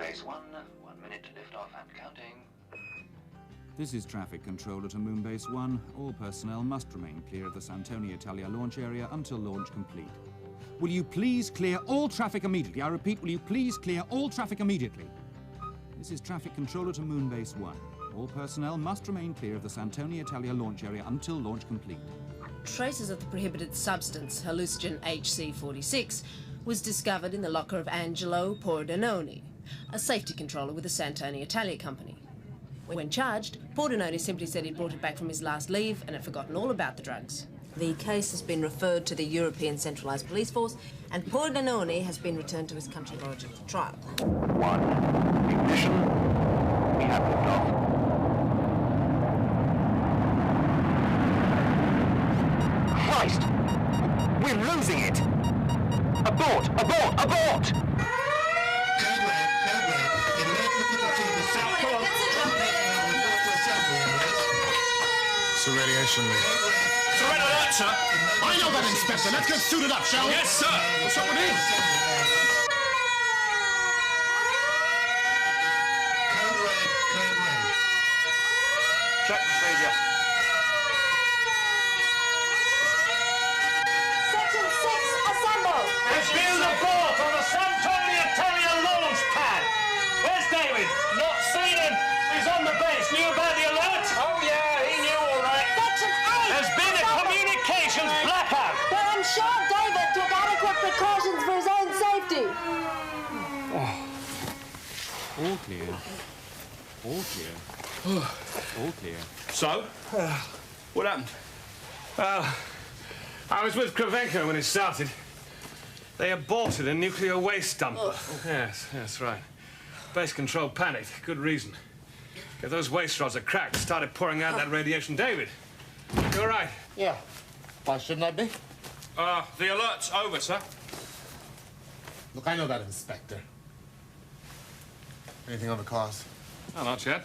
Moonbase 1, 1 minute to lift off and counting. This is traffic controller to Moonbase 1. All personnel must remain clear of the Santoni Italia launch area until launch complete. Will you please clear all traffic immediately? I repeat, will you please clear all traffic immediately? This is traffic controller to Moonbase 1. All personnel must remain clear of the Santoni Italia launch area until launch complete. Traces of the prohibited substance, hallucinogen HC46, was discovered in the locker of Angelo Pordenone, a safety controller with the Santoni Italia company. When charged, Pordenone simply said he'd brought it back from his last leave and had forgotten all about the drugs. The case has been referred to the European Centralised Police Force, and Pordenone has been returned to his country of origin for trial. 1, ignition. We have liftoff. Christ! We're losing it! Abort! Abort! Abort! It's a radiation leak. It's a red alert, sir. I know that, Inspector. Let's get suited up, shall we? Yes, sir. What's up with him? Code red. Check procedure. Section 6, assemble! There's been a boat on the Santoni Italia launch pad. Where's David? Not seen him. He's on the base. Knew about the alert? Oh, yeah, he knew all right. Section 8! There's been a communications blackout. But I'm sure David took adequate precautions for his own safety. All clear. All clear. All clear. So? What happened? I was with Kravenko when it started. They aborted a nuclear waste dumper. Yes, that's right. Base control panicked. Good reason. If those waste rods are cracked, started pouring out that radiation. David, you're right. Yeah. Why shouldn't I be? The alert's over, sir. Look, I know that, Inspector. Anything on the cause? Oh, not yet.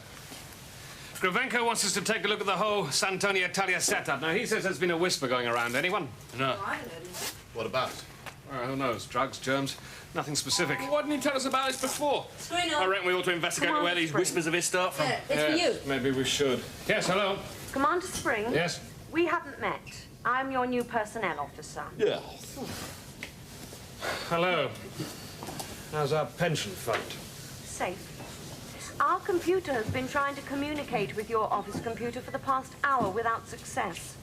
Kravenko wants us to take a look at the whole Santoni Italia setup. Now, he says there's been a whisper going around. Anyone? No. What about it? Who knows? Drugs, germs, nothing specific. Why didn't you tell us about this before? Screen I reckon we ought to investigate Come on, where these Spring. whispers of his start from. Yeah, it's for you. Maybe we should. Yes, hello. Commander Spring? Yes? We haven't met. I'm your new personnel officer. Yeah. Hello. How's our pension fund? Safe. Our computer has been trying to communicate with your office computer for the past hour without success.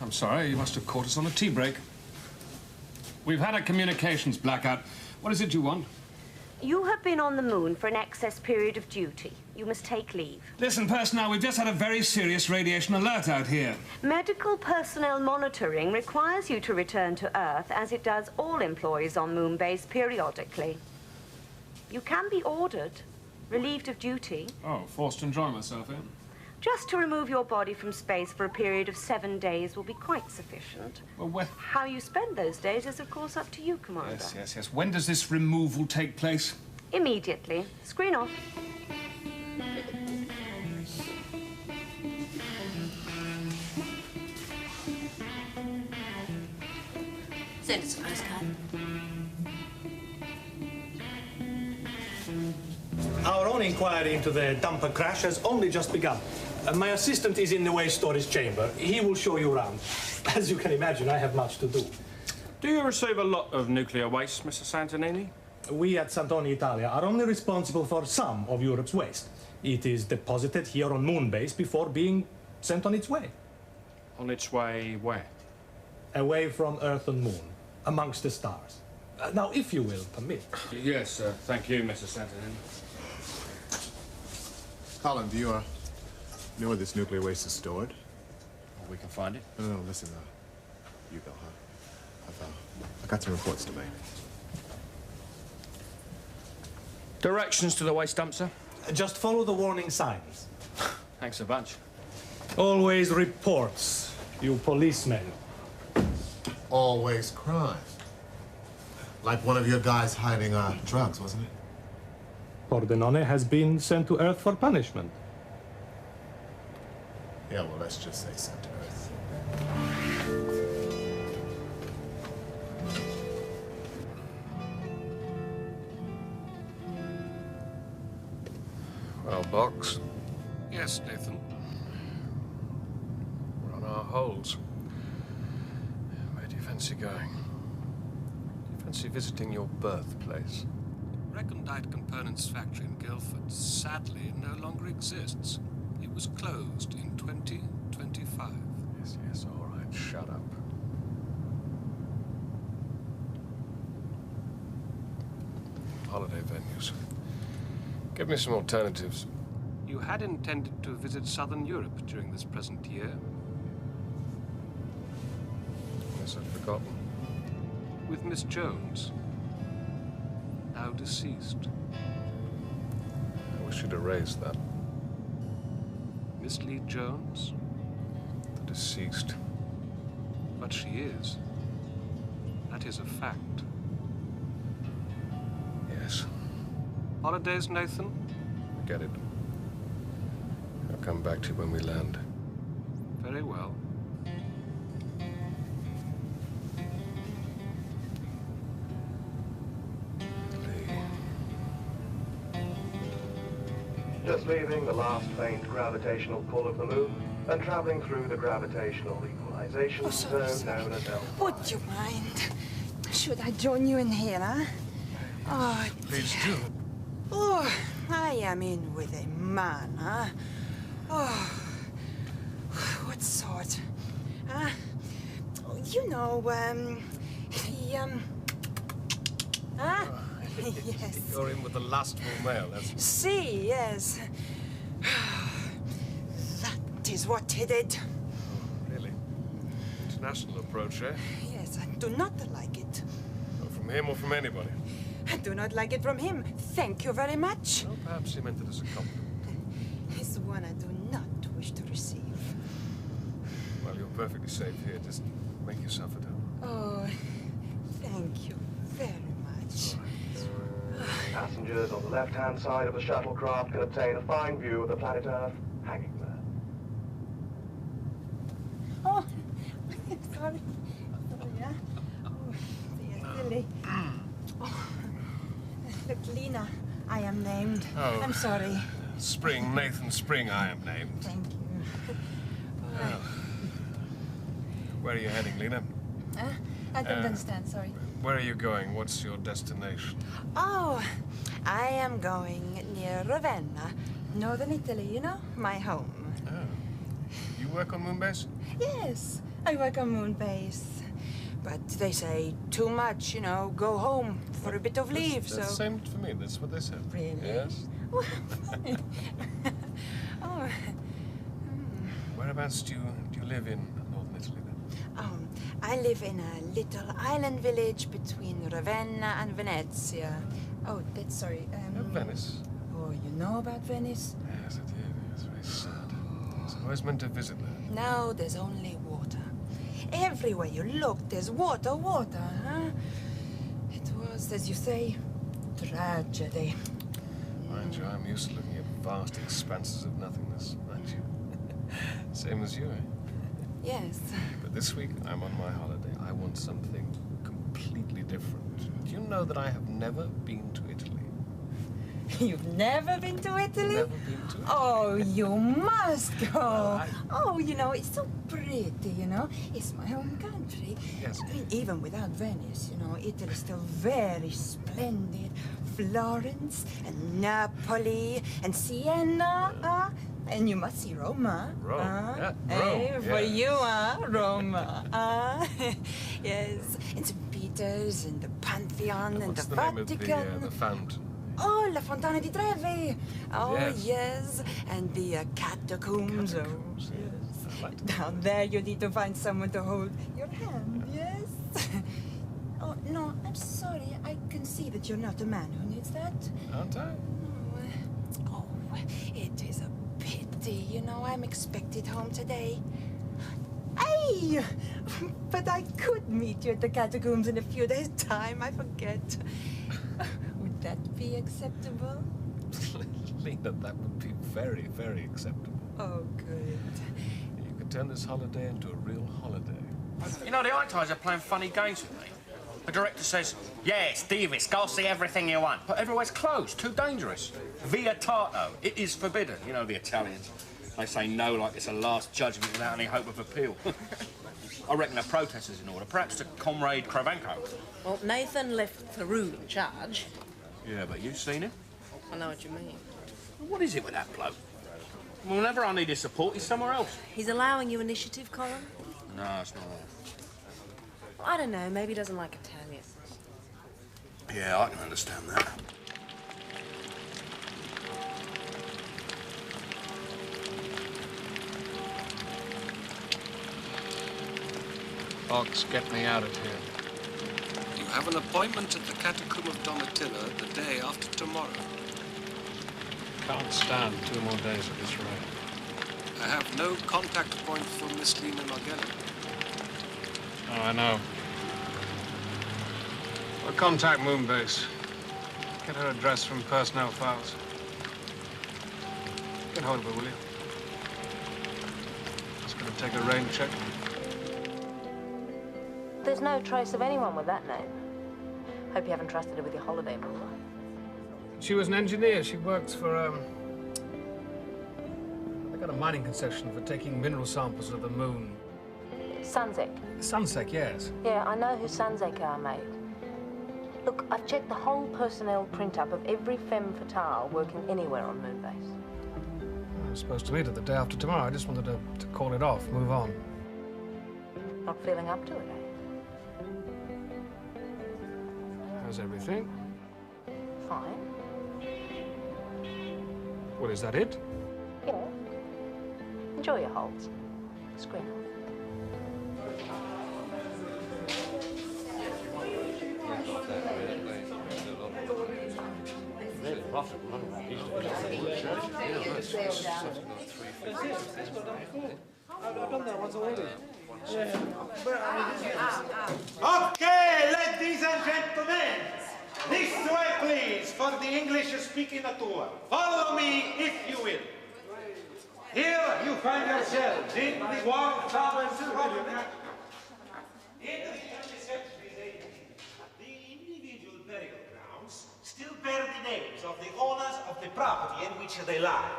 I'm sorry, you must have caught us on a tea break. We've had a communications blackout. What is it you want? You have been on the moon for an excess period of duty. You must take leave. Listen, personnel, we've just had a very serious radiation alert out here. Medical personnel monitoring requires you to return to Earth, as it does all employees on Moonbase periodically. You can be ordered, relieved of duty, Oh, forced to enjoy myself, eh? just to remove your body from space for a period of 7 days will be quite sufficient. Well, when... How you spend those days is, of course, up to you, Commander. Yes. When does this removal take place? Immediately. Screen off. Send us a postcard. Our own inquiry into the dumper crash has only just begun. My assistant is in the waste storage chamber. He will show you around. As you can imagine, I have much to do. Do you receive a lot of nuclear waste, Mr. Santonini? We at Santoni Italia are only responsible for some of Europe's waste. It is deposited here on Moonbase before being sent on its way. On its way where? Away from Earth and Moon, amongst the stars. Now, if you will permit. Yes, sir. Thank you, Mr. Santonini. Colin, do you know where this nuclear waste is stored? We can find it. No, listen, you go, huh? I've got some reports to make. Directions to the waste dump, sir? Just follow the warning signs. Thanks a bunch. Always reports, you policemen. Always crime. Like one of your guys hiding drugs, wasn't it? Pordenone has been sent to Earth for punishment. Yeah, well, let's just say sent to Earth. Well, Box. Yes, Nathan. We're on our holes. Where do you fancy going? Do you fancy visiting your birthplace? Recondite Components factory in Guildford sadly no longer exists. It was closed in 2025. Yes, yes, all right, shut up. Holiday venues. Give me some alternatives. You had intended to visit Southern Europe during this present year. Yes, I'd forgotten. With Miss Jones, now deceased. I wish you'd erased that. Miss Lee Jones? The deceased. But she is. That is a fact. Yes. Holidays, Nathan? Get it. I'll come back to you when we land. Very well. Just leaving the last faint gravitational pull of the moon and traveling through the gravitational equalization zone known as L. Would you mind? Should I join you in here, huh? Oh, please do. Oh, I am in with a man, huh? Oh, what sort? Huh? You know, he, huh? Yes. You're in with the lustful male, that's... See, yes. That is what he did. Oh, really? International approach, eh? Yes, I do not like it. Or from him or from anybody? I do not like it from him. Thank you very much. Well, perhaps he meant it as a compliment. It's one I do not wish to receive. Well, you're perfectly safe here. Just make yourself at home. Oh, thank you very much. Passengers on the left-hand side of the shuttlecraft can obtain a fine view of the planet Earth hanging there. Oh, sorry. Sorry, yeah? Oh, dear, silly. Oh. Look, Lena, I am named. Oh. I'm sorry. Spring, Nathan Spring, I am named. Thank you. Oh. Where are you heading, Lena? Huh? I don't understand, sorry. Where are you going? What's your destination? Oh, I am going near Ravenna, northern Italy, you know, my home. Oh. You work on Moonbase? Yes, I work on Moonbase. But they say too much, you know, go home for a bit of leave, That's the so... same for me, that's what they said. Really? Yes. Oh. Whereabouts do you live in northern Italy then? I live in a little island village between Ravenna and Venezia. Oh, that's sorry. Venice. Oh, you know about Venice? Yes, I do. It's very sad. I always meant to visit there. No, there's only water. Everywhere you look, there's water, huh? It was, as you say, tragedy. Mind you, I'm used to looking at vast expanses of nothingness, aren't you? Same as you, eh? Yes. But this week, I'm on my holiday. I want something completely different. Do you know that I have never been to Italy? You've never been to Italy? Never been to Italy. Oh, you must go. Well, Oh, you know, it's so pretty, you know. It's my home country. Yes. I mean, even without Venice, you know, Italy's still very splendid. Florence and Napoli and Siena, and you must see Roma. Rome, yeah, Hey, Rome, for yes. you, Roma. Yes, and St. Peter's and the Pantheon and What's the the name Vatican. of the fountain? Oh, La Fontana di Trevi. Oh, Yes. yes. And the catacombs. Oh, Catacombs, yes. I like Down there, you need to find someone to hold your hand, yes? Oh, no, I'm sorry. I can see that you're not a man who needs that. Aren't I? Oh, it is a pity. You know, I'm expected home today. Hey! But I could meet you at the catacombs in a few days' time. I forget. Would that be acceptable? Lena, that would be very, very acceptable. Oh, good. You could turn this holiday into a real holiday. You know, the Itais are playing funny games with me. The director says, yes, Davis, go see everything you want. But everywhere's closed, too dangerous. Vietato, it is forbidden. You know the Italians. They say no like it's a last judgment without any hope of appeal. I reckon a protest is in order, perhaps to Comrade Kravenko. Well, Nathan left Theroux in charge. Yeah, but you've seen him? I know what you mean. What is it with that bloke? Whenever I need his support, he's somewhere else. He's allowing you initiative, Colin? No, it's not that. I don't know, maybe he doesn't like Italian. Yeah, I can understand that. Ox, get me out of here. You have an appointment at the Catacomb of Domitilla the day after tomorrow. Can't stand 2 more days at this rate. I have no contact point for Miss Lena Margelli. Oh, I know. Well, contact Moonbase. Get her address from personnel files. Get hold of her, will you? Just gonna take a rain check. There's no trace of anyone with that name. Hope you haven't trusted her with your holiday mover. She was an engineer. She worked for, they got a mining concession for taking mineral samples of the moon. Sunzek. Sunsec, yes. Yeah, I know who Sunzek are, mate. Look, I've checked the whole personnel print-up of every femme fatale working anywhere on Moonbase. I was supposed to meet her the day after tomorrow. I just wanted to call it off, move on. Not feeling up to it, eh? How's everything? Fine. Well, is that it? Yeah. Enjoy your holds. Screen off. Very profitable, Okay, ladies and gentlemen, this way, please, for the English-speaking tour. Follow me, if you will. Here you find yourselves in the World Towers of in the 20th century, the individual burial grounds still bear the names of the owners of the property in which they lie.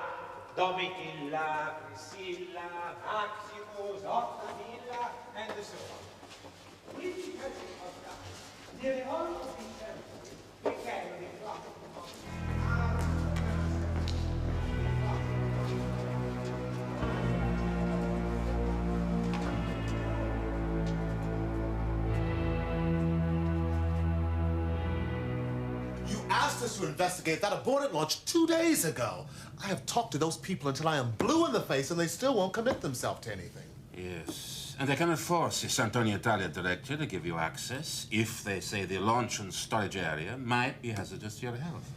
Domitilla, Priscilla, Maximus, Octavilla, and so on. With the passing of time, nearly all of these temples became the property of asked us to investigate that aborted launch 2 days ago. I have talked to those people until I am blue in the face and they still won't commit themselves to anything. Yes, and they cannot force the Santonia Italia director to give you access if they say the launch and storage area might be hazardous to your health.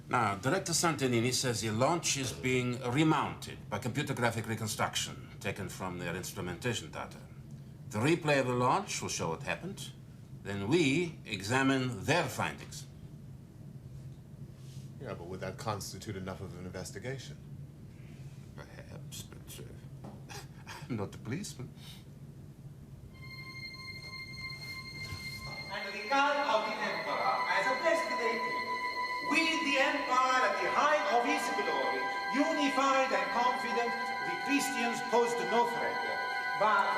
Now, Director Santonini says the launch is being remounted by computer graphic reconstruction taken from their instrumentation data. The replay of the launch will show what happened. Then we examine their findings. Yeah, but would that constitute enough of an investigation? Perhaps, but I'm not the policeman. And the God of the Emperor as a best day with the Empire at the height of his glory, unified and confident, the Christians posed no threat. But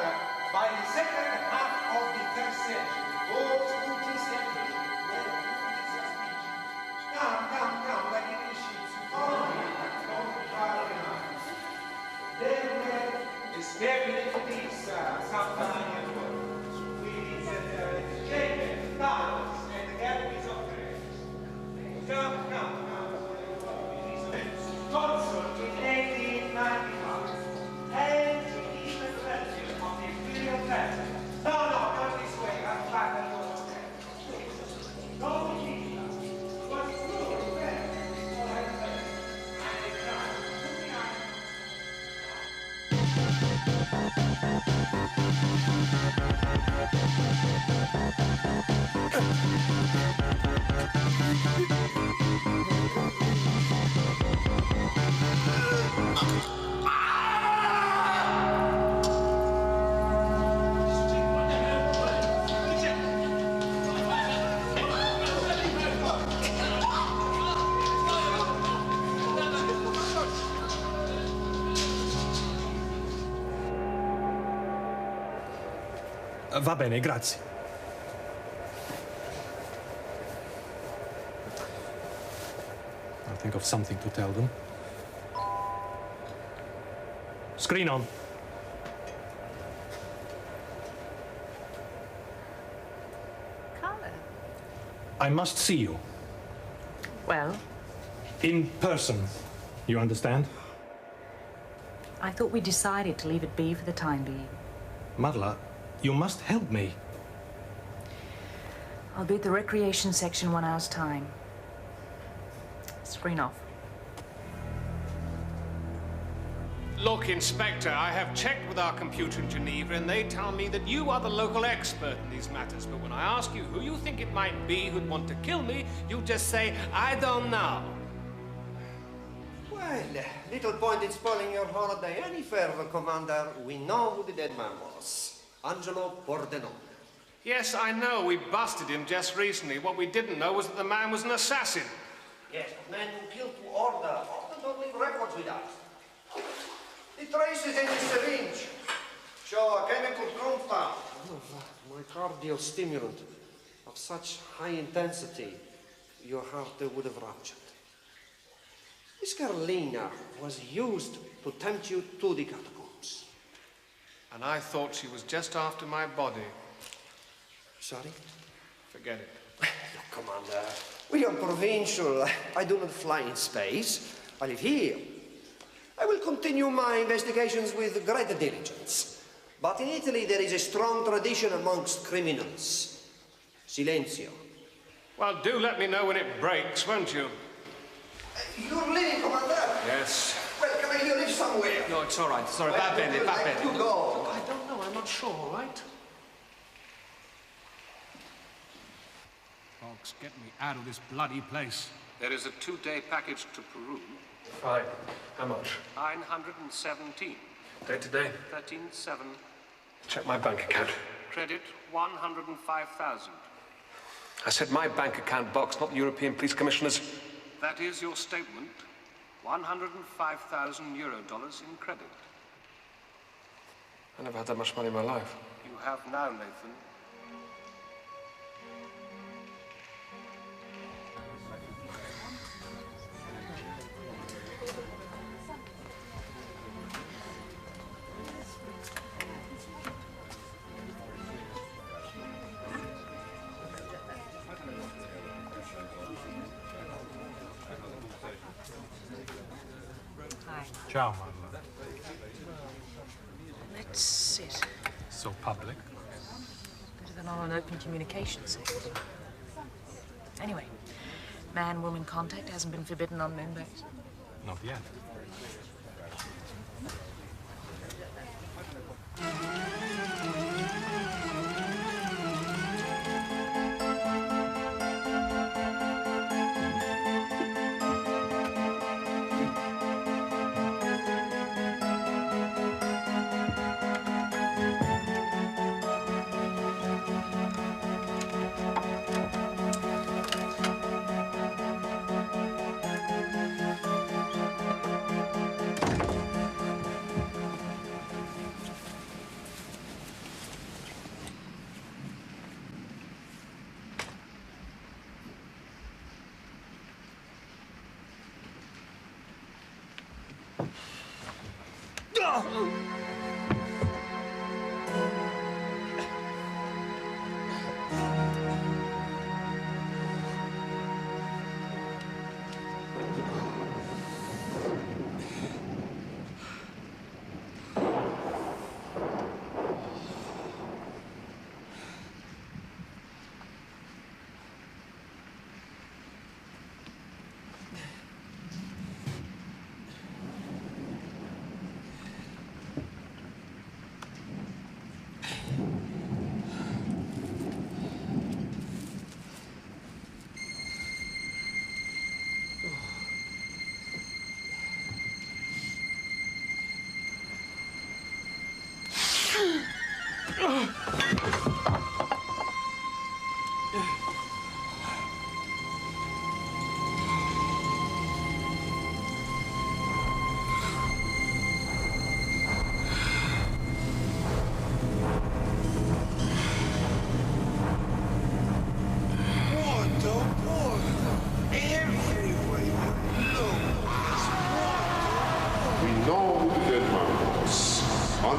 by the second half of the 3rd century, those who disengaged were suspicious. Come, like English ships, follow me, don't far enough. There were escaping into this subterranean world, with exchanges, tunnels, and galleries of graves. Come. Consort in 1895, and the Eastern Frontier of the Imperial Castle. No, come this way, I'm back at your hotel. Go with me. Was good, friend. All I said. And the crime took me out. Va bene, grazie. I'll think of something to tell them. Screen on. Colin. I must see you. Well, In person. You understand? I thought we decided to leave it be for the time being. Marla, you must help me. I'll be at the recreation section 1 hour's time. Screen off. Look, Inspector, I have checked with our computer in Geneva, and they tell me that you are the local expert in these matters. But when I ask you who you think it might be who'd want to kill me, you just say, I don't know. Well, little point in spoiling your holiday any further, Commander. We know who the dead man was. Angelo Pordenone. Yes, I know. We busted him just recently. What we didn't know was that the man was an assassin. Yes, a man who killed to order. Often don't leave records with us. The traces in the syringe show a chemical compound. Myocardial stimulant of such high intensity, your heart would have ruptured. This Carolina was used to tempt you to the catacombs. And I thought she was just after my body. Sorry? Forget it. Look, Commander, we are provincial. I do not fly in space. I live here. I will continue my investigations with great diligence. But in Italy, there is a strong tradition amongst criminals. Silenzio. Well, do let me know when it breaks, won't you? You're leaving, Commander? Yes. Well, can I live somewhere? No, it's all right. Sorry, Well, bad Benny, bad Benny. You go. I don't know. I'm not sure, all right? Folks, get me out of this bloody place. There is a 2-day package to Peru. Fine. How much? 917. Day to day? 13.7. Check my bank account. Credit 105,000. I said my bank account box, not the European Police Commissioner's. That is your statement. 105,000 euro dollars in credit. I never had that much money in my life. You have now, Nathan. Ciao, Marla. Let's sit. So public. Better than on an open communication set. Anyway, man-woman contact hasn't been forbidden on Moonbase. Not yet.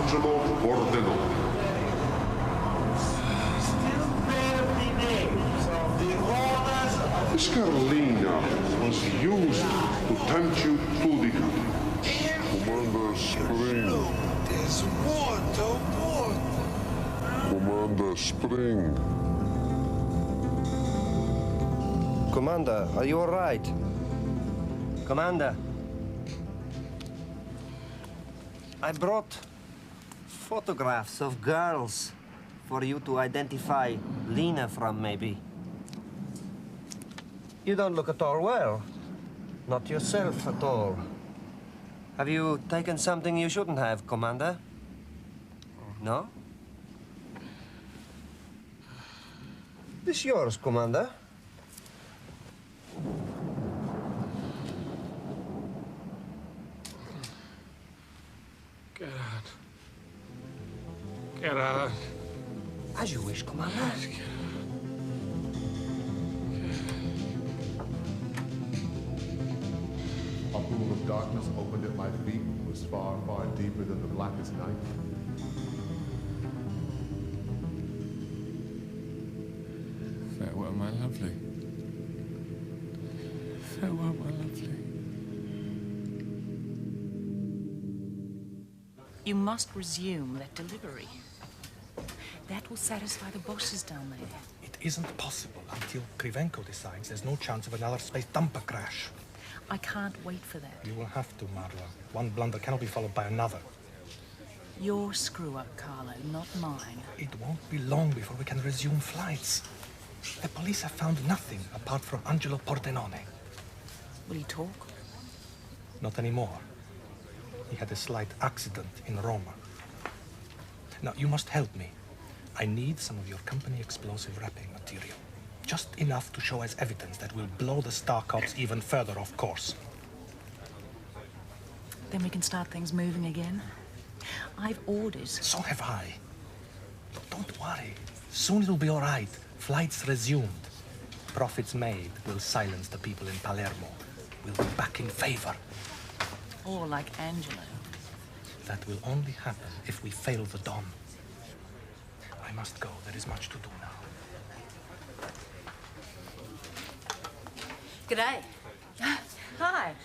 Angelo Pordenone. Still bear the names of the owners of This Carolina was used to tempt you to the country. Commander Spring. There's water. Commander Spring. Commander, are you all right? Commander. I brought photographs of girls for you to identify Lena from, maybe. You don't look at all well. Not yourself at all. Have you taken something you shouldn't have, Commander? No? This yours, Commander? Get out. Get out. As you wish, Commander. A pool of darkness opened at my feet, was far, far deeper than the blackest night. Farewell, my lovely. Farewell, my lovely. You must resume that delivery. That will satisfy the bosses down there. It isn't possible until Krivenko decides there's no chance of another space dumper crash. I can't wait for that. You will have to, Marla. One blunder cannot be followed by another. Your screw-up, Carlo, not mine. It won't be long before we can resume flights. The police have found nothing apart from Angelo Pordenone. Will he talk? Not anymore. He had a slight accident in Roma. Now, you must help me. I need some of your company explosive wrapping material. Just enough to show as evidence that will blow the Star Cops even further off course. Then we can start things moving again. I've orders. So have I. Don't worry. Soon it'll be all right. Flights resumed. Profits made will silence the people in Palermo. We'll be back in favor. Or like Angelo. That will only happen if we fail the Don. I must go. There is much to do now. G'day. Hi.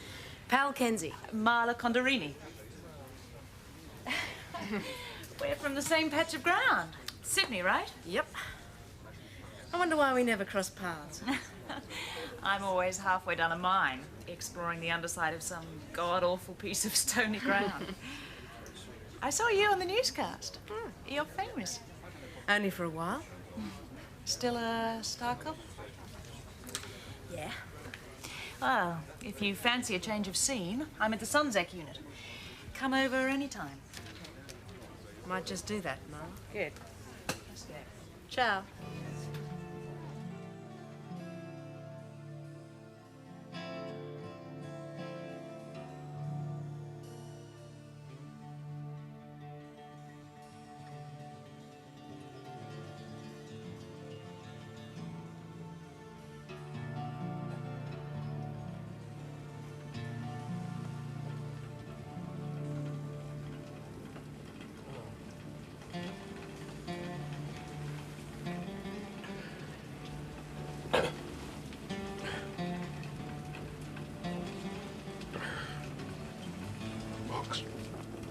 Pal Kenzie. Marla Condorini. We're from the same patch of ground. Sydney, right? Yep. I wonder why we never cross paths. I'm always halfway down a mine, exploring the underside of some god-awful piece of stony ground. I saw you on the newscast. You're famous. Only for a while. Still a Star Cop? Yeah. Well, if you fancy a change of scene, I'm at the Sunzek unit. Come over anytime. Might just do that, Mum. Good. Let's go. Ciao.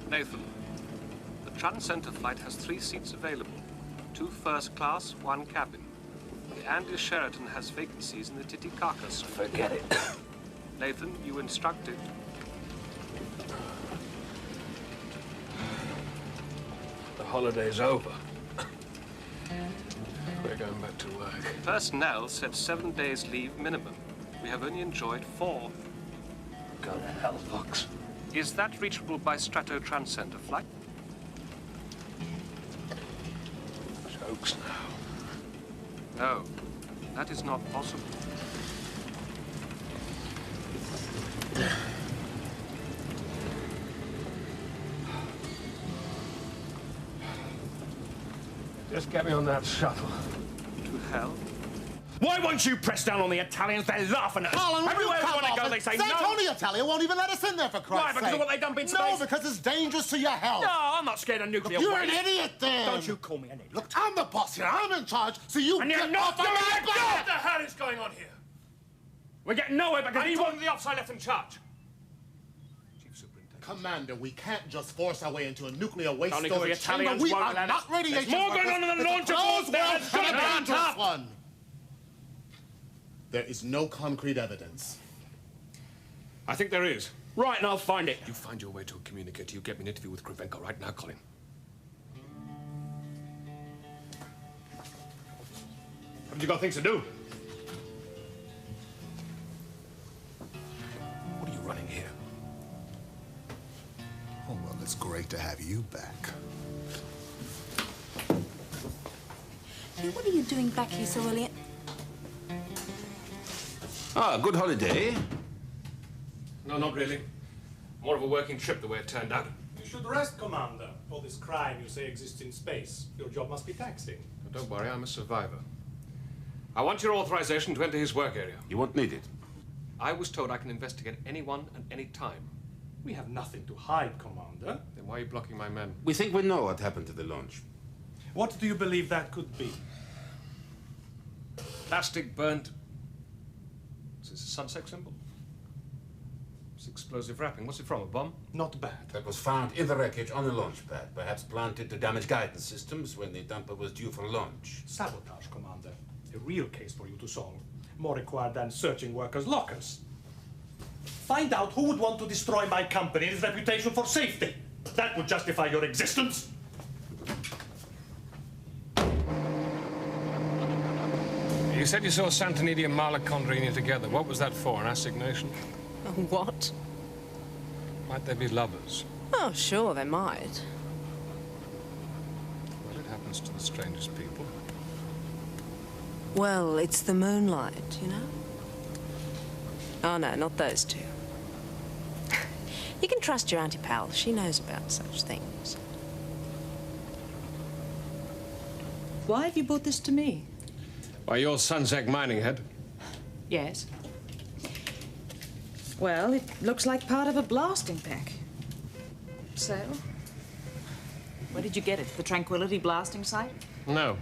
Nathan, the Transcenter flight has 3 seats available. 2 first class, 1 cabin. The Andy Sheraton has vacancies in the Titicaca suite. Forget it. Nathan, you instructed. The holiday's over. We're going back to work. Personnel said 7 days leave minimum. We have only enjoyed 4. Go to hell, Fox. Is that reachable by Strato Transcenter flight? Jokes now. No, that is not possible. Just get me on that shuttle. To hell? Why won't you press down on the Italians? They're laughing at us. Colin, Everywhere we want to go, they say no. Santonia Italia won't even let us in there, for Christ's sake. Why? Because of what they've done been No, because it's dangerous to your health. No, I'm not scared of nuclear You're waste. an idiot, then. Don't you call me an idiot. Look, I'm the boss here. I'm in charge, so you And get you're not off of doing my it. What back. the hell is going on here? We're getting nowhere because he won't. The officer left in charge. Commander, we can't just force our way into a nuclear waste Only 'cause the storage chamber. Italians We won't are let not us. radiation There's more workers. going on in the It's a launch of closed Wolf than world it's and a gonna be on dangerous top. one. There is no concrete evidence. I think there is. Right, and I'll find it. You find your way to a communicator. You get me an interview with Krivenko right now, Colin. What have you got things to do? What are you running here? Oh, well, it's great to have you back. Hey, what are you doing back here so early? Ah, good holiday. No, not really. More of a working trip, the way it turned out. You should rest, Commander. All this crime you say exists in space. Your job must be taxing. But don't worry, I'm a survivor. I want your authorization to enter his work area. You won't need it. I was told I can investigate anyone and any time. We have nothing to hide, Commander. Then why are you blocking my men? We think we know what happened to the launch. What do you believe that could be? Plastic burnt. Is this a Sunsec symbol? It's explosive wrapping. What's it from? A bomb? Not bad. That was found in the wreckage on the launch pad, perhaps planted to damage guidance systems when the dumper was due for launch. Sabotage, Commander. A real case for you to solve. More required than searching workers' lockers. Find out who would want to destroy my company and its reputation for safety. That would justify your existence. You said you saw Santonini and Marla Condrini together. What was that for? An assignation? What? Might they be lovers? Oh, sure, they might. Well, it happens to the strangest people. Well, it's the moonlight, you know? Oh, no, not those two. You can trust your Auntie Pal. She knows about such things. Why have you brought this to me? Why, you're Sunsec mining head. Yes. Well, it looks like part of a blasting pack. So, where did you get it? The Tranquility blasting site? No.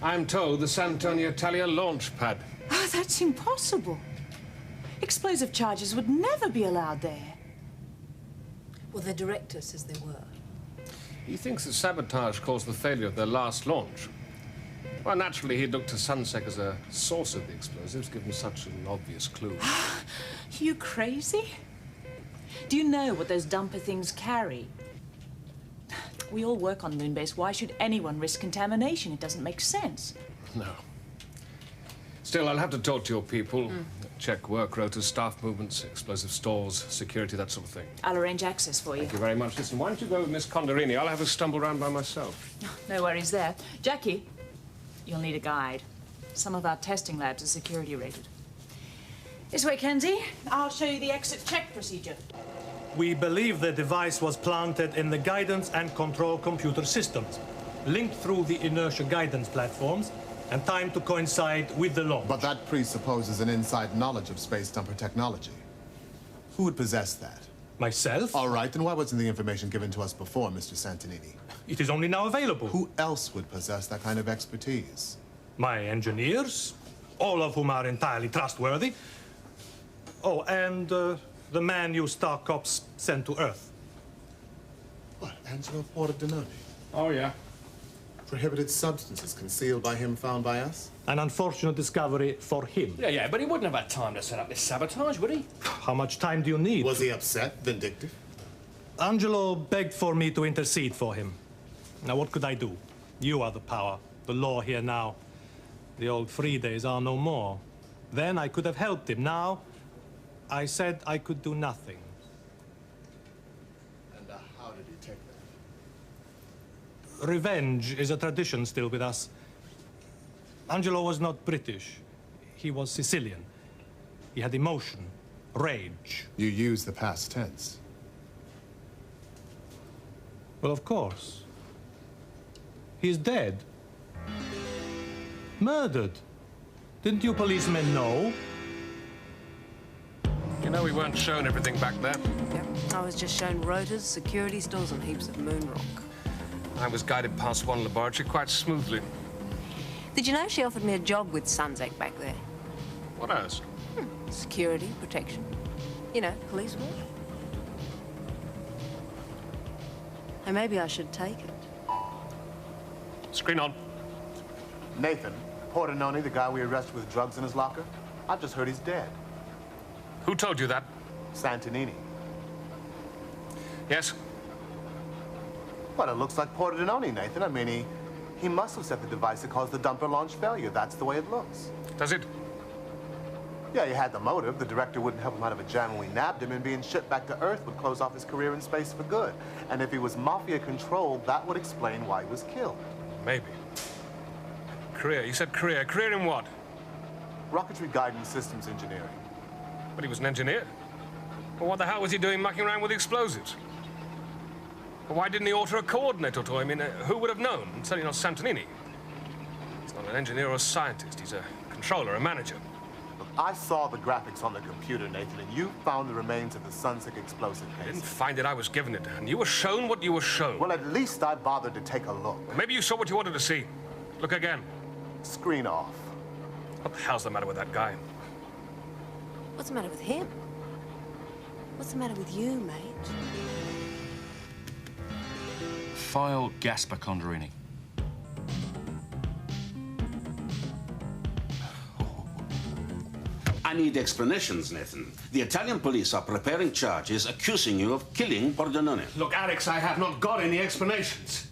I'm told the Santonia Italia launch pad. Oh, that's impossible. Explosive charges would never be allowed there. Well, the director says they were. He thinks that sabotage caused the failure of their last launch. Well, naturally, he'd look to Sunsec as a source of the explosives, given such an obvious clue. You crazy? Do you know what those dumper things carry? We all work on Moonbase. Why should anyone risk contamination? It doesn't make sense. No. Still, I'll have to talk to your people. Check work rotas, staff movements, explosive stores, security, that sort of thing. I'll arrange access for you. Thank you very much. Listen, why don't you go with Miss Condrini? I'll have a stumble round by myself. No worries there. Jackie, you'll need a guide. Some of our testing labs are security rated. This way, Kenzie. I'll show you the exit check procedure. We believe the device was planted in the guidance and control computer systems, linked through the inertia guidance platforms, and timed to coincide with the launch. But that presupposes an inside knowledge of space dumper technology. Who would possess that? Myself? All right, then why wasn't the information given to us before, Mr. Santonini? It is only now available. Who else would possess that kind of expertise? My engineers, all of whom are entirely trustworthy. Oh, and the man you Star Cops sent to Earth. What, Angelo Pordenone? Oh, yeah. Prohibited substances concealed by him, found by us? An unfortunate discovery for him. Yeah, but he wouldn't have had time to set up this sabotage, would he? How much time do you need? Was he upset, vindictive? Angelo begged for me to intercede for him. Now, what could I do? You are the power, the law here now. The old free days are no more. Then I could have helped him. Now, I said I could do nothing. And how did he take that? Revenge is a tradition still with us. Angelo was not British. He was Sicilian. He had emotion, rage. You use the past tense. Well, of course. He's dead. Murdered. Didn't you policemen know? You know, we weren't shown everything back there. Yep. I was just shown rotors, security stalls, and heaps of moon rock. I was guided past one laboratory quite smoothly. Did you know she offered me a job with Sunzek back there? What else? Security, protection. You know, police work. And maybe I should take it. Screen on. Nathan, Pordenone, the guy we arrested with drugs in his locker, I've just heard he's dead. Who told you that? Santonini. Yes? Well, it looks like Pordenone, Nathan. I mean, he must have set the device that caused the dumper launch failure. That's the way it looks. Does it? Yeah, he had the motive. The director wouldn't help him out of a jam when we nabbed him, and being shipped back to Earth would close off his career in space for good. And if he was mafia-controlled, that would explain why he was killed. Maybe. Career? You said career. Career in what? Rocketry guidance systems engineering. But he was an engineer. Well, what the hell was he doing mucking around with explosives? Well, why didn't he alter a coordinator to him? Who would have known? Certainly not Santonini. He's not an engineer or a scientist. He's a controller, a manager. Look, I saw the graphics on the computer, Nathan, and you found the remains of the Sunzek explosive case. I didn't find it, I was given it. And you were shown what you were shown. Well, at least I bothered to take a look. Maybe you saw what you wanted to see. Look again. Screen off. What the hell's the matter with that guy? What's the matter with him? What's the matter with you, mate? File Gaspar Condorini. I need explanations, Nathan. The Italian police are preparing charges accusing you of killing Pordenone. Look, Alex, I have not got any explanations.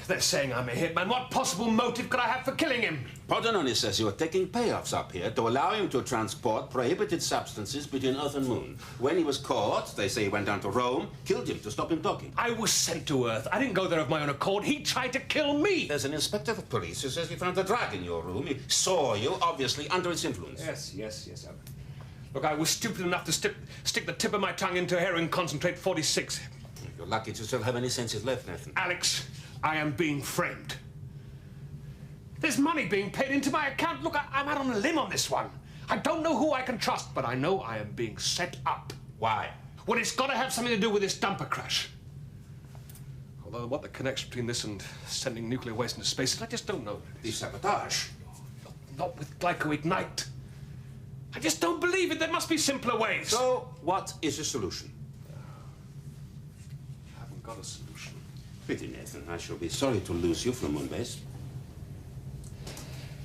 They're saying I'm a hitman. What possible motive could I have for killing him? Pordenone says you are taking payoffs up here to allow him to transport prohibited substances between Earth and Moon. When he was caught, they say he went down to Rome, killed him to stop him talking. I was sent to Earth. I didn't go there of my own accord. He tried to kill me. There's an inspector of police who says he found a drug in your room. He saw you, obviously, under its influence. Yes. Look, I was stupid enough to stick the tip of my tongue into heroin concentrate 46. You're lucky to still have any senses left, Nathan. Alex, I am being framed. There's money being paid into my account. Look, I'm out on a limb on this one. I don't know who I can trust, but I know I am being set up. Why? Well, it's got to have something to do with this dumper crash. Although what the connection between this and sending nuclear waste into space is, I just don't know. The sabotage. Not with glyco-ignite. I just don't believe it. There must be simpler ways. So, what is the solution? I haven't got a solution. Pity, Nathan. I shall be sorry to lose you from Moonbase.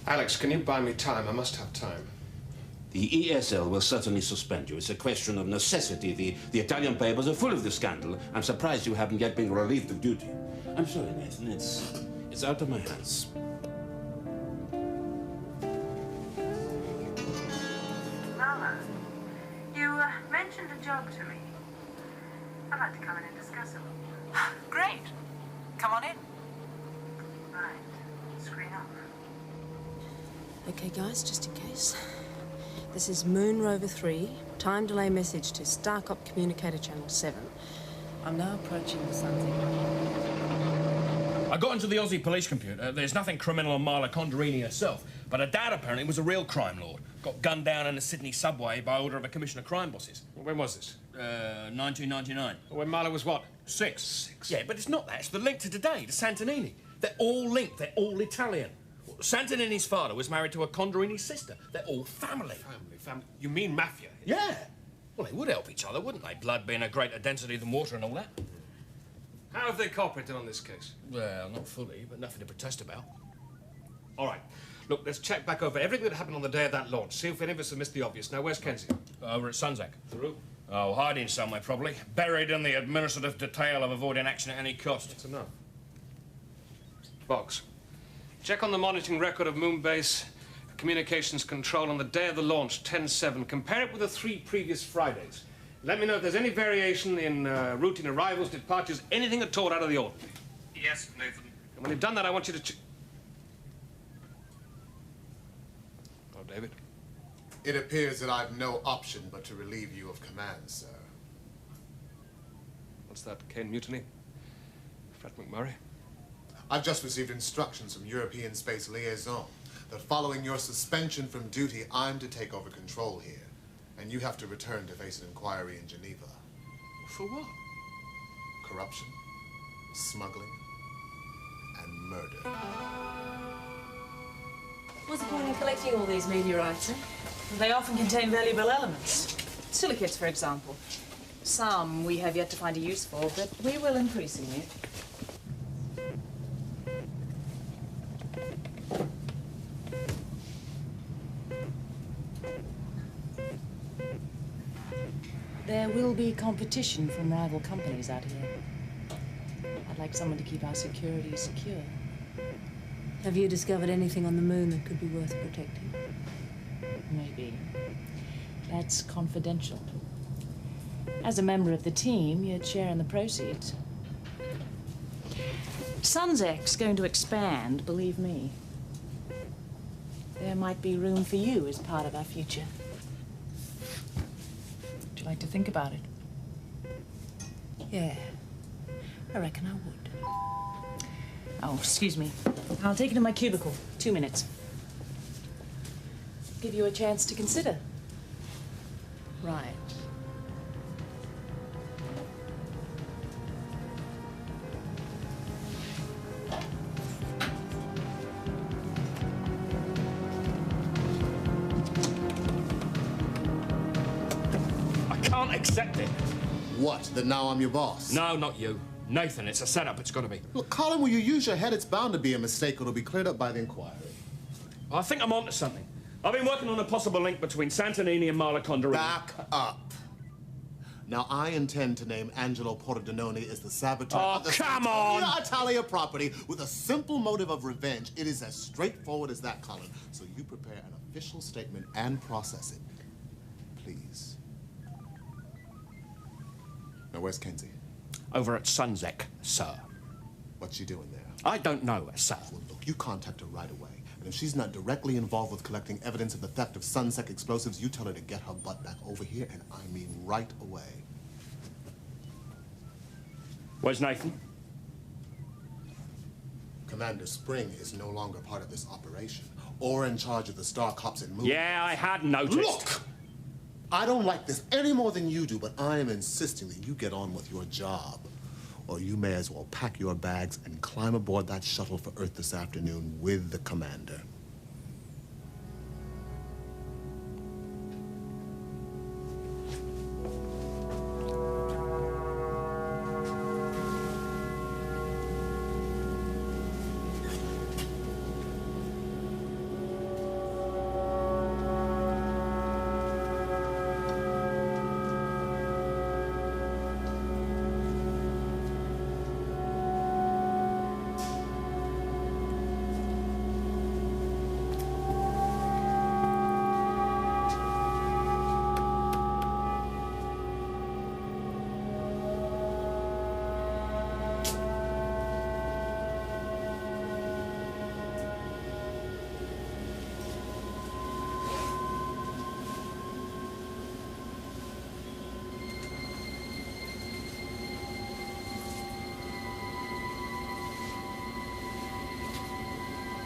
Alex, can you buy me time? I must have time. The ESL will certainly suspend you. It's a question of necessity. The Italian papers are full of the scandal. I'm surprised you haven't yet been relieved of duty. I'm sorry, Nathan. It's out of my hands. Mama, you mentioned a job to me. I'd like to come in and discuss it. Great. Come on in. Right. Screen off. Okay, guys, just in case. This is Moon Rover 3. Time delay message to Starcop Communicator Channel 7. I'm now approaching the Sunzek. I got into the Aussie police computer. There's nothing criminal on Marla Condorini herself, but her dad apparently was a real crime lord. Got gunned down in the Sydney subway by order of a commission of crime bosses. When was this? 1999. When Marla was what? 6. Yeah, but it's not that. It's the link to today, to Santonini. They're all linked. They're all Italian. Santonini's father was married to a Condorini sister. They're all family. Family. You mean mafia? Yeah. Well, they would help each other, wouldn't they? Blood being a greater density than water and all that. How have they cooperated on this case? Well, not fully, but nothing to protest about. All right. Look, let's check back over everything that happened on the day of that launch. See if any of us have missed the obvious. Now, where's Kenzie? Over at Sunzek. Through? Oh, hiding somewhere, probably. Buried in the administrative detail of avoiding action at any cost. That's enough. Box. Check on the monitoring record of Moonbase Communications Control on the day of the launch, 10/7. Compare it with the 3 previous Fridays. Let me know if there's any variation in routine arrivals, departures, anything at all out of the ordinary. Yes, Nathan. And when you've done that, I want you to... Oh, David. It appears that I've no option but to relieve you of command, sir. What's that, Kane Mutiny? Fred McMurray? I've just received instructions from European Space Liaison. that following your suspension from duty, I'm to take over control here. And you have to return to face an inquiry in Geneva. For what? Corruption, smuggling, and murder. What's the point in collecting all these meteorites, eh? They often contain valuable elements. Silicates, for example. Some we have yet to find a use for, but we will increasingly. There will be competition from rival companies out here. I'd like someone to keep our security secure. Have you discovered anything on the moon that could be worth protecting? Maybe. That's confidential. As a member of the team, you'd share in the proceeds. Sunzek's going to expand, believe me. There might be room for you as part of our future. Would you like to think about it? Yeah, I reckon I would. Oh, excuse me. I'll take it in my cubicle. 2 minutes. Give you a chance to consider. Right. I can't accept it. What? That now I'm your boss? No, not you. Nathan, it's a setup. It's got to be. Look, Colin, will you use your head? It's bound to be a mistake. It'll be cleared up by the inquiry. I think I'm onto something. I've been working on a possible link between Santonini and Marla Condorini. Back up. Now, I intend to name Angelo Pordenone as the saboteur of the come on! Italia property with a simple motive of revenge. It is as straightforward as that, Colin. So you prepare an official statement and process it. Please. Now, where's Kenzie? Over at Sunzek, sir. What's she doing there? I don't know, sir. Well, look, you contact her right away. And if she's not directly involved with collecting evidence of the theft of Sunzek explosives, you tell her to get her butt back over here, and I mean right away. Where's Nathan? Commander Spring is no longer part of this operation, or in charge of the Star Cops and Moon. Yeah, I had noticed. Look! I don't like this any more than you do, but I am insisting that you get on with your job. Or you may as well pack your bags and climb aboard that shuttle for Earth this afternoon with the commander.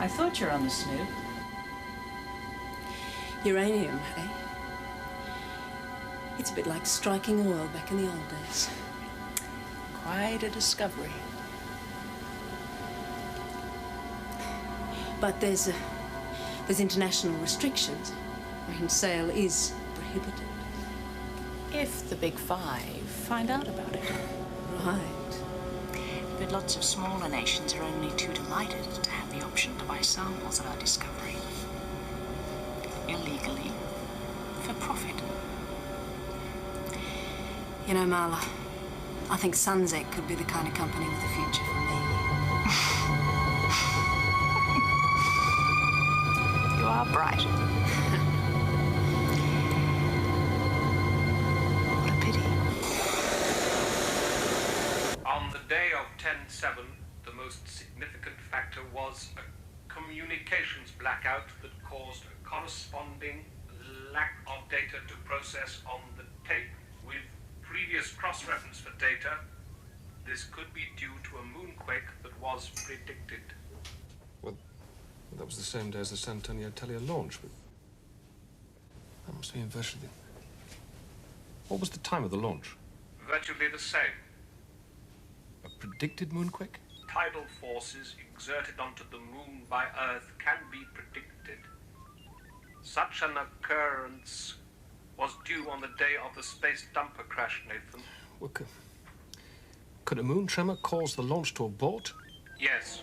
I thought you were on the snoop. Uranium, eh? It's a bit like striking oil back in the old days. Quite a discovery. But there's international restrictions. Marine sale is prohibited. If the Big Five find out about it. Right. But lots of smaller nations are only too delighted to have the option to buy samples of our discovery. Illegally, for profit. You know, Marla, I think Sunzek could be the kind of company with a future for me. You are bright. What a pity. On the day of 10/7, the most significant factor was a communications blackout that caused a corresponding lack of data to process on the tape. With previous cross-reference for data, this could be due to a moonquake that was predicted. Well, That was the same day as the Santonio Italia launch, but that must be invested in. What was the time of the launch? Virtually the same. A predicted moonquake? Tidal forces exerted onto the moon by Earth can be predicted. Such an occurrence was due on the day of the space dumper crash, Nathan. Well, could a moon tremor cause the launch to abort? Yes.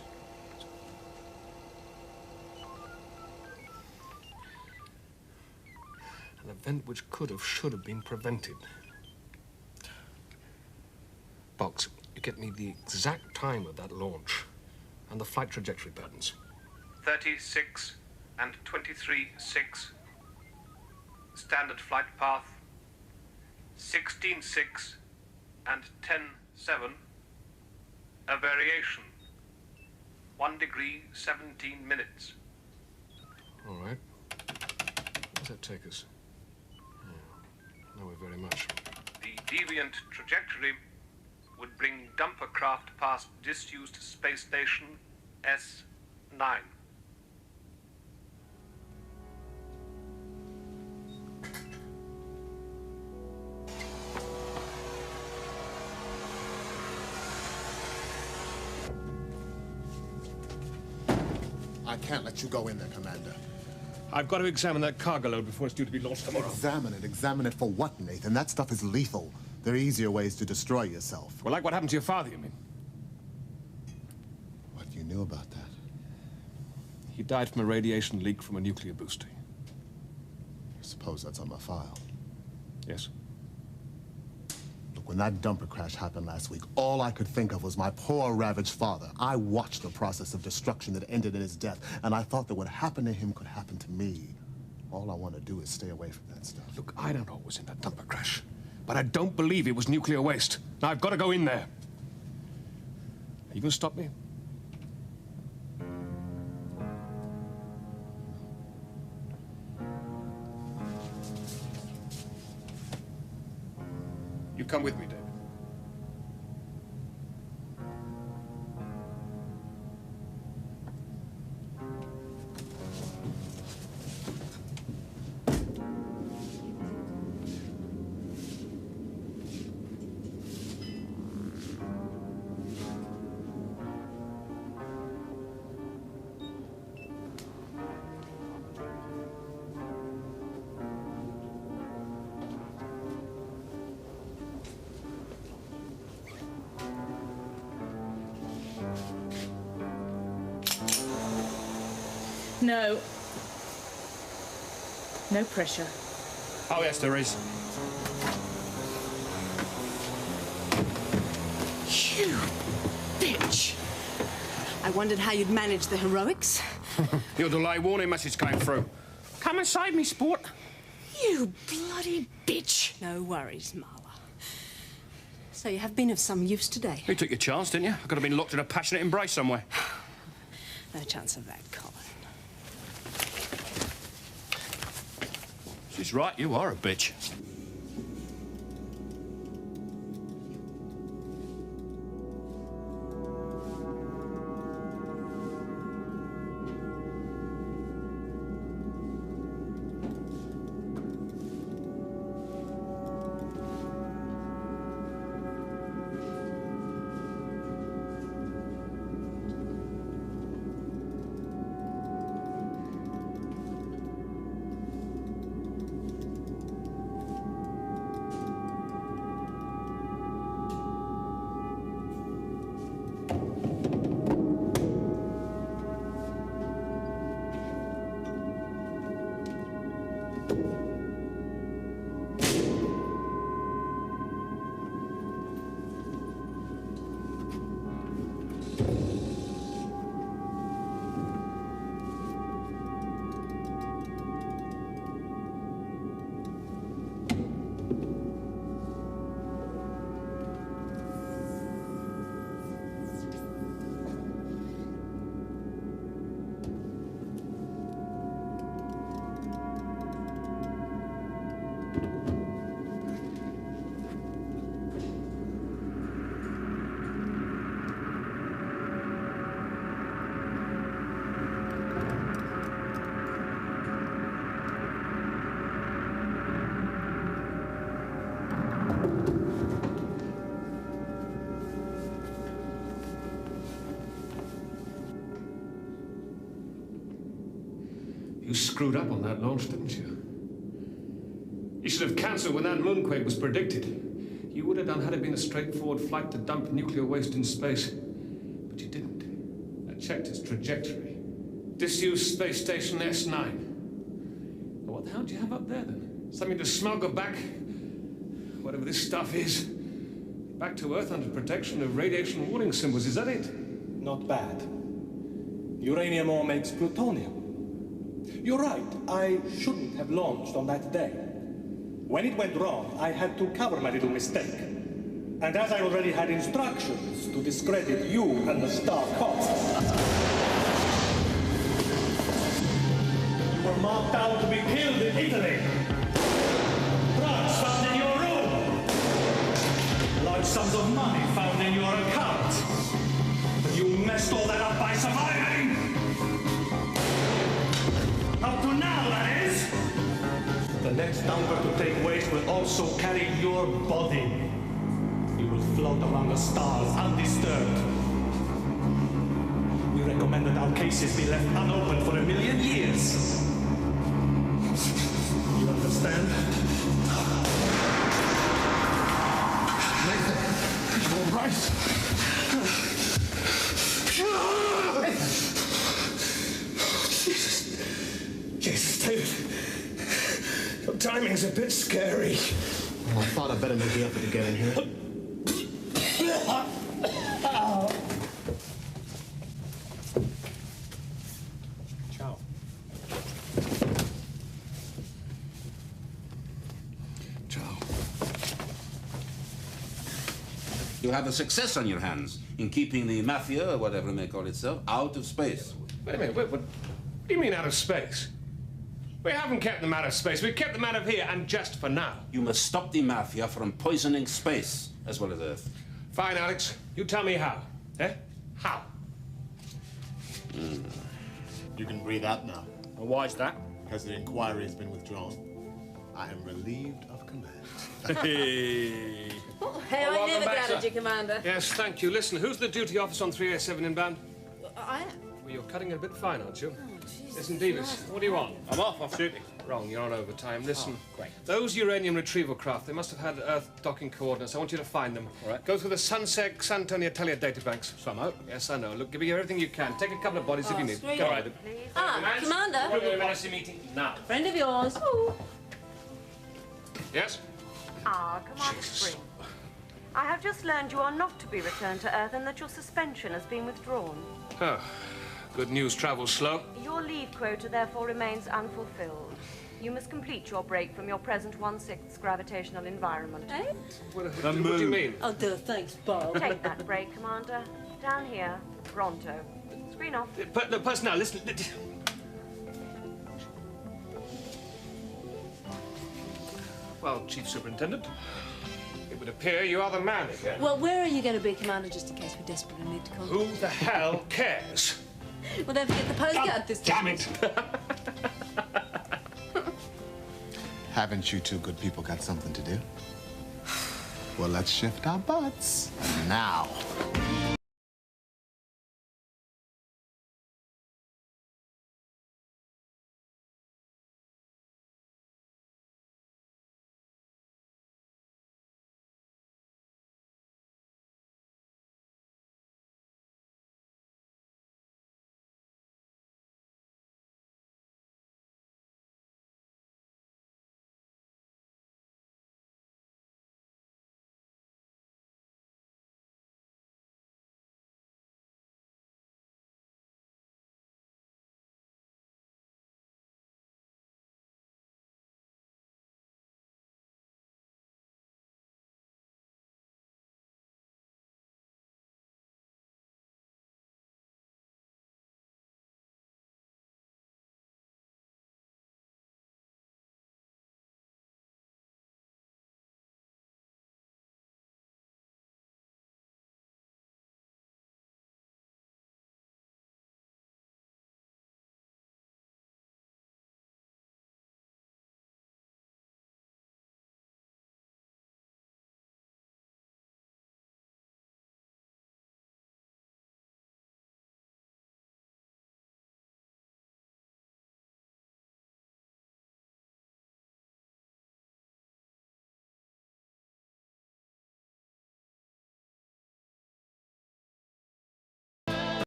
An event which could have, should have been prevented. Box, you get me the exact time of that launch and the flight trajectory patterns. 36 and 23.6. Standard flight path. 16.6 and 10.7. A variation. 1 degree, 17 minutes. All right. Where does that take us? Yeah, nowhere very much. The deviant trajectory would bring dumper craft past disused space station S9. I can't let you go in there, Commander. I've got to examine that cargo load before it's due to be launched tomorrow. Examine it. Examine it for what, Nathan? That stuff is lethal. There are easier ways to destroy yourself. Well, like what happened to your father, you mean? What you knew about that? He died from a radiation leak from a nuclear booster. I suppose that's on my file. Yes. Look, when that dumper crash happened last week, all I could think of was my poor, ravaged father. I watched the process of destruction that ended in his death, and I thought that what happened to him could happen to me. All I want to do is stay away from that stuff. Look, I don't know what was in that dumper crash, but I don't believe it was nuclear waste. Now, I've got to go in there. Are you going to stop me? You come with me, David. No. No pressure. Oh, yes, there is. You bitch! I wondered how you'd manage the heroics. Your delay warning message came through. Come and save me, sport. You bloody bitch! No worries, Marla. So you have been of some use today. You took your chance, didn't you? I could have been locked in a passionate embrace somewhere. No chance of that, Colin. She's right, you are a bitch. You screwed up on that launch, didn't you? You should have cancelled when that moonquake was predicted. You would have done had it been a straightforward flight to dump nuclear waste in space. But you didn't. I checked its trajectory. Disused space station S9. Well, what the hell do you have up there, then? Something to smuggle back, whatever this stuff is, back to Earth under protection of radiation warning symbols. Is that it? Not bad. Uranium ore makes plutonium. You're right, I shouldn't have launched on that day. When it went wrong, I had to cover my little mistake. And as I already had instructions to discredit you and the Star Cops, you were marked out to be killed in Italy. Drugs found in your room. Large sums of money found in your account. But you messed all that up by surviving. Up to now, that is. The next dumper to take waste will also carry your body. You will float among the stars undisturbed. We recommend that our cases be left unopened for 1,000,000 years. You understand? Nathan, you all right? Jesus, David. Your timing's a bit scary. Well, I thought I'd better make the effort to get in here. Ciao. Ciao. You have a success on your hands in keeping the mafia, or whatever it may call itself, out of space. Wait a minute, what do you mean out of space? We haven't kept them out of space. We've kept them out of here, and just for now. You must stop the mafia from poisoning space, as well as Earth. Fine, Alex. You tell me how. Eh? How? You can breathe out now. And why is that? Because the inquiry has been withdrawn. I am relieved of command. Hey. Oh, hey, I never doubted you, Commander. Yes, thank you. Listen, who's the duty officer on 3A7 inbound? I am. Well, you're cutting it a bit fine, aren't you? Listen, Davis, what do you want? I'm off shooting. Wrong, you're on overtime. Listen, great. Those uranium retrieval craft, they must have had Earth docking coordinates. I want you to find them. All right. Go through the Sunsec, San Antonio Italia databanks. Somehow. Yes, I know. Look, give me everything you can. Take a couple of bodies if you need. sweet. Go right. Commander. Policy meeting now. Friend of yours. Ooh. Yes? Commander Spring. I have just learned you are not to be returned to Earth and that your suspension has been withdrawn. Oh, good news travels slow. Your leave quota therefore remains unfulfilled. You must complete your break from your present 1/6 gravitational environment. Eh? What do you mean? Oh, duh, thanks, Bob. Take that break, Commander. Down here, pronto. Screen off. The personnel, listen. Well, Chief Superintendent, it would appear you are the man again. Well, where are you going to be, Commander, just in case we desperately need to call? Who the hell cares? Well, don't forget the postcard this time. Damn it! Haven't you two good people got something to do? Well, let's shift our butts. Now.